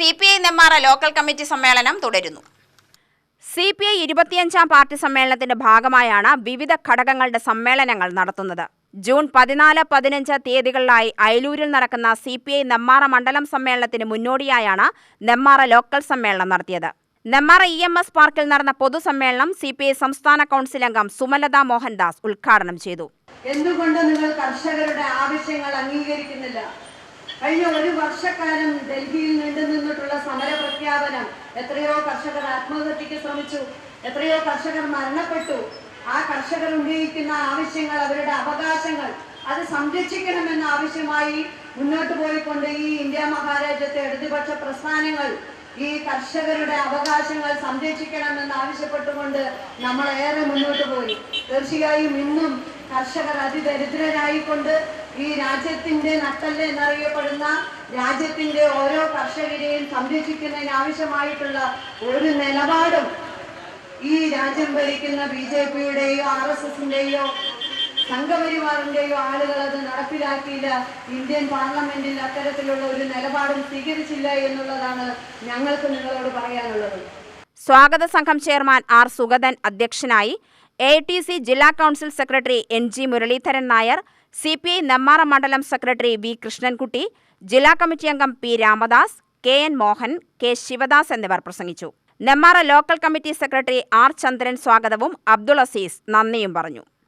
CPI Nenmara local committee സമ്മേളനം തുടരുന്നു. CPI 25ാം party സമ്മേളനത്തിന്റെ ഭാഗമായാണ് വിവിധ ഘടകങ്ങളുടെ സമ്മേളനങ്ങൾ നടത്തുന്നത്. ജൂൺ 14-15 തീയതികളിലായി അയലൂരിൽ നടക്കുന്ന CPI നെന്മാറ മണ്ഡലം സമ്മേളനത്തിന് മുന്നോടിയായാണ് നെന്മാറ ലോക്കൽ സമ്മേളനം നടത്തിയത്. നെന്മാറ EMS പാർക്കിൽ നടന്ന പൊതുസമ്മേളനം CPI സംസ്ഥാന കൗൺസിൽ അംഗം സുമലത മോഹൻദാസ് ഉദ്ഘാടനം ചെയ്തു. എന്തുകൊണ്ട് നിങ്ങൾ കർഷകരുടെ ആവശ്യങ്ങൾ അംഗീകരിക്കുന്നില്ല? കഴിഞ്ഞ ഒരു വർഷക്കാലം ഡൽഹിയിൽ നീണ്ടുനിന്നിട്ടുള്ള സമര പ്രഖ്യാപനം, എത്രയോ കർഷകർ ആത്മഹത്യക്ക് ശ്രമിച്ചു, എത്രയോ കർഷകർ മരണപ്പെട്ടു. ആ കർഷകർ ഉന്നയിക്കുന്ന ആവശ്യങ്ങൾ, അവരുടെ അവകാശങ്ങൾ അത് സംരക്ഷിക്കണമെന്ന ആവശ്യമായി മുന്നോട്ട് പോയിക്കൊണ്ട് ഈ ഇന്ത്യ മഹാരാജ്യത്തെ ഇടതുപക്ഷ പ്രസ്ഥാനങ്ങൾ ഈ കർഷകരുടെ അവകാശങ്ങൾ സംരക്ഷിക്കണമെന്ന് ആവശ്യപ്പെട്ടുകൊണ്ട് നമ്മളേറെ മുന്നോട്ട് പോയി. തീർച്ചയായും ഇന്നും കർഷകർ അതിദരിദ്രരായിക്കൊണ്ട് ഈ രാജ്യത്തിന്റെ നട്ടെല്ല് എന്നറിയപ്പെടുന്ന രാജ്യത്തിന്റെ ഓരോ കർഷകരെയും സംരക്ഷിക്കുന്നതിന് ആവശ്യമായിട്ടുള്ള ഒരു നിലപാടും ഈ രാജ്യം ഭരിക്കുന്ന BJP-യുടെയോ RSSന്റെയോ സംഘപരിവാറിന്റെയോ ആളുകൾ അത് നടപ്പിലാക്കിയില്ല. ഇന്ത്യൻ പാർലമെന്റിൽ അത്തരത്തിലുള്ള ഒരു നിലപാടും സ്വീകരിച്ചില്ല എന്നുള്ളതാണ് ഞങ്ങൾക്ക് നിങ്ങളോട് പറയാനുള്ളത്. സ്വാഗത സംഘം ചെയർമാൻ R. സുഗതൻ അധ്യക്ഷനായി. AITC ജില്ലാ council secretary NG Muraleedharan Nair, CPI Nenmara മണ്ഡലം സെക്രട്ടറി V. കൃഷ്ണൻകുട്ടി, ജില്ലാ കമ്മിറ്റി അംഗം P. Ramadas, KN Mohan, K. Sivadas എന്നിവർ പ്രസംഗിച്ചു. Nenmara local committee secretary R. ചന്ദ്രൻ സ്വാഗതവും അബ്ദുൾ അസീസ് നന്ദിയും പറഞ്ഞു.